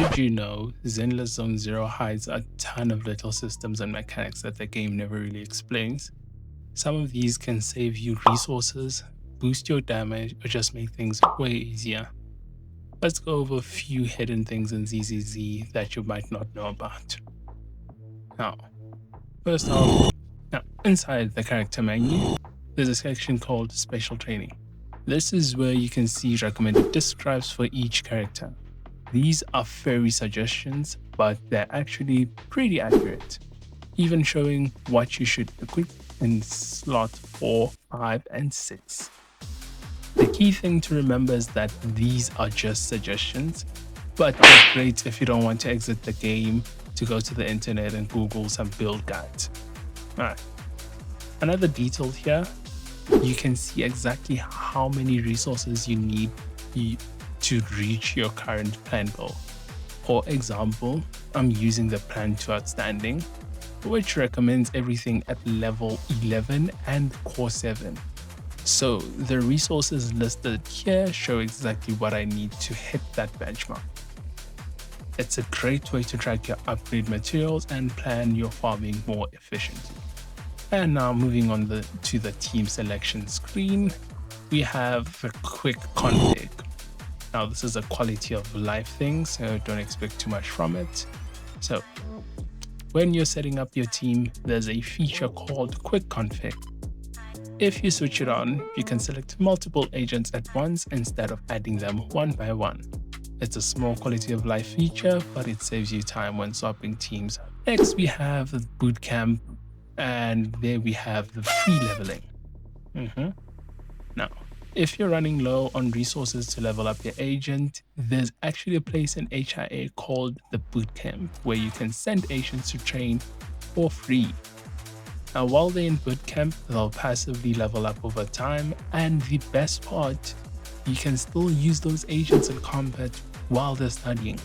Did you know Zenless Zone Zero hides a ton of little systems and mechanics that the game never really explains? Some of these can save you resources, boost your damage, or just make things way easier. Let's go over a few hidden things in ZZZ that you might not know about. Now, first off, inside the character menu, there's a section called Special Training. This is where you can see recommended disc drives for each character. These are fairy suggestions, but they're actually pretty accurate, even showing what you should equip in slot 4, 5, and 6. The key thing to remember is that these are just suggestions, but they're great if you don't want to exit the game to go to the internet and Google some build guides. Alright. Another detail here, you can see exactly how many resources you need to reach your current plan goal. For example, I'm using the plan to outstanding, which recommends everything at level 11 and core 7. So the resources listed here show exactly what I need to hit that benchmark. It's a great way to track your upgrade materials and plan your farming more efficiently. And now moving on to the team selection screen, we have a quick config. Now this is a quality of life thing, so don't expect too much from it. So when you're setting up your team, there's a feature called quick config. If you switch it on, you can select multiple agents at once instead of adding them one by one. It's a small quality of life feature, but it saves you time when swapping teams. Next we have the bootcamp, and there we have the free leveling. Now, if you're running low on resources to level up your agent, there's actually a place in HIA called the Bootcamp where you can send agents to train for free. Now, while they're in Bootcamp, they'll passively level up over time, and the best part, you can still use those agents in combat while they're studying.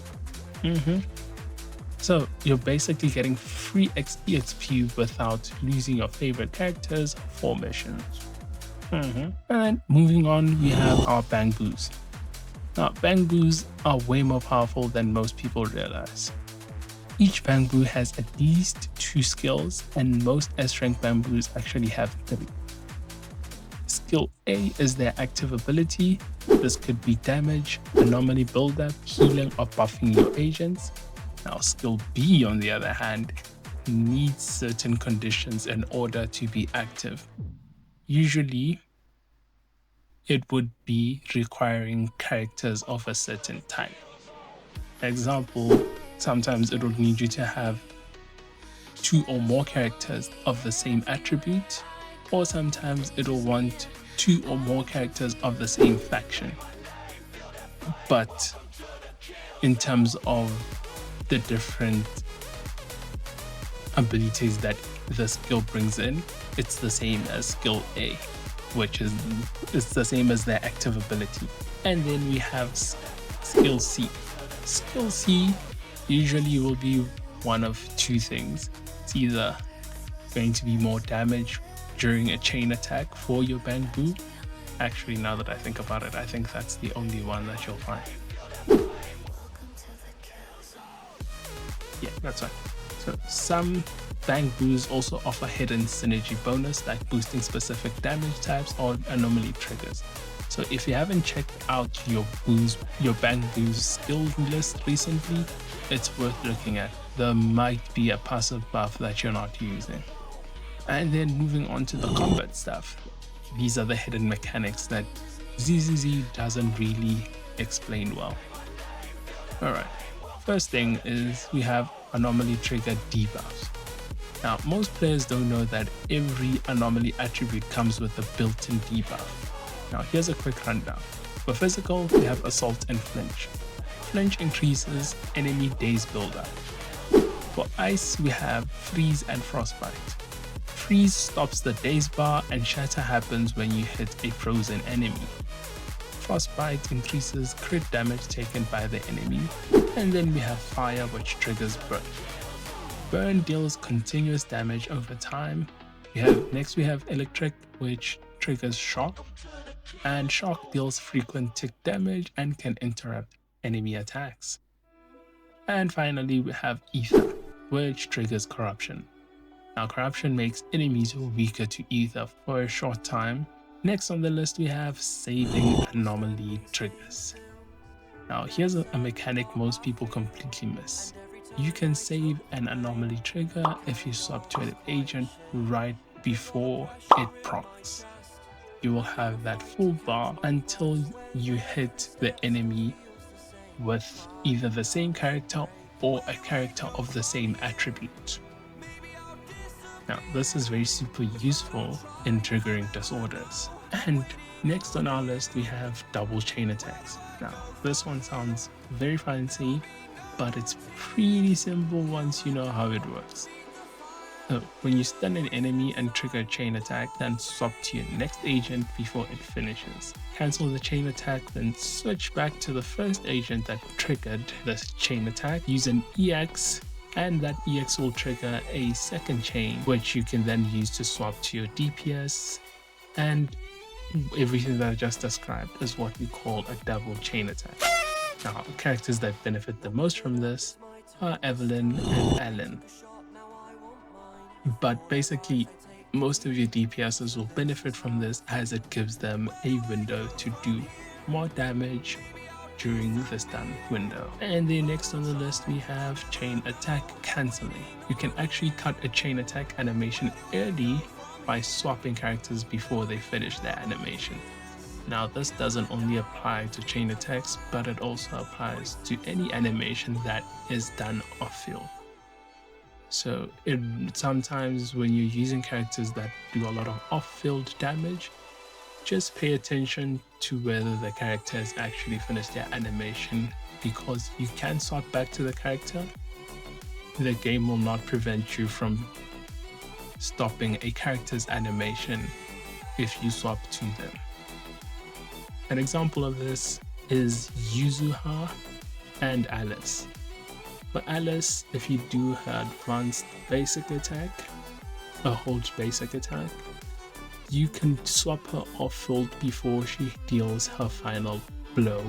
So you're basically getting free XP without losing your favorite characters for missions. And moving on, we have our Bangboos. Now, Bangboos are way more powerful than most people realize. Each Bangboo has at least 2 skills, and most S-rank Bamboos actually have 3. Skill A is their active ability. This could be damage, anomaly buildup, healing, or buffing your agents. Now, skill B, on the other hand, needs certain conditions in order to be active. Usually, it would be requiring characters of a certain type. Example, sometimes it would need you to have 2 or more characters of the same attribute, or sometimes it'll want 2 or more characters of the same faction. But in terms of the different abilities that the skill brings in, it's the same as skill A, which is it's the same as their active ability. And then we have skill C. Skill C usually will be one of 2 things. It's either going to be more damage during a chain attack for your Bangboo. Actually, now that I think about it, I think that's the only one that you'll find. Yeah, that's right. So some Bangboos also offer hidden synergy bonus like boosting specific damage types or anomaly triggers. So if you haven't checked out your Bangboo's skill list recently, it's worth looking at. There might be a passive buff that you're not using. And then moving on to the combat stuff. These are the hidden mechanics that ZZZ doesn't really explain well. Alright, first thing is we have anomaly trigger debuffs. Now, most players don't know that every anomaly attribute comes with a built-in debuff. Now, here's a quick rundown. For physical, we have assault and flinch. Flinch increases enemy daze buildup. For ice, we have freeze and frostbite. Freeze stops the daze bar, and shatter happens when you hit a frozen enemy. Frostbite increases crit damage taken by the enemy. And then we have fire, which triggers burn. Burn deals continuous damage over time. Next we have electric, which triggers shock. And shock deals frequent tick damage and can interrupt enemy attacks. And finally, we have Ether, which triggers corruption. Now, corruption makes enemies weaker to Ether for a short time. Next on the list, we have saving anomaly triggers. Now, here's a mechanic most people completely miss. You can save an anomaly trigger if you swap to an agent right before it procs. You will have that full bar until you hit the enemy with either the same character or a character of the same attribute. Now, this is very super useful in triggering disorders. And next on our list, we have double chain attacks. Now, this one sounds very fancy, but it's pretty simple once you know how it works. So, when you stun an enemy and trigger a chain attack, then swap to your next agent before it finishes. Cancel the chain attack, then switch back to the first agent that triggered this chain attack. Use an EX, and that EX will trigger a second chain, which you can then use to swap to your DPS. And everything that I just described is what we call a double chain attack. Now, characters that benefit the most from this are Evelyn and Alan. But basically, most of your DPSs will benefit from this as it gives them a window to do more damage during the stun window. And then next on the list, we have chain attack cancelling. You can actually cut a chain attack animation early by swapping characters before they finish their animation. Now, this doesn't only apply to chain attacks, but it also applies to any animation that is done off-field. So sometimes when you're using characters that do a lot of off-field damage, just pay attention to whether the character has actually finished their animation, because you can swap back to the character. The game will not prevent you from stopping a character's animation if you swap to them. An example of this is Yuzuha and Alice. For Alice, if you do her advanced basic attack, a hold basic attack, you can swap her off-field before she deals her final blow,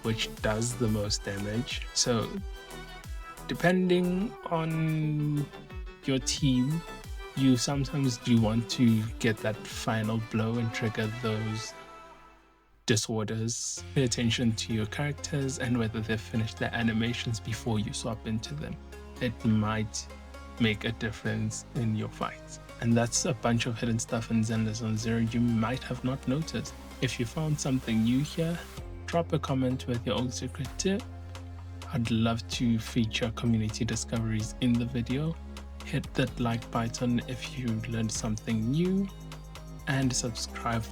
which does the most damage. So, depending on your team, you sometimes do want to get that final blow and trigger those disorders. Pay attention to your characters and whether they've finished their animations before you swap into them. It might make a difference in your fights. And that's a bunch of hidden stuff in Zenless Zone Zero you might have not noticed. If you found something new here, drop a comment with your own secret tip. I'd love to feature community discoveries in the video. Hit that like button if you learned something new, and subscribe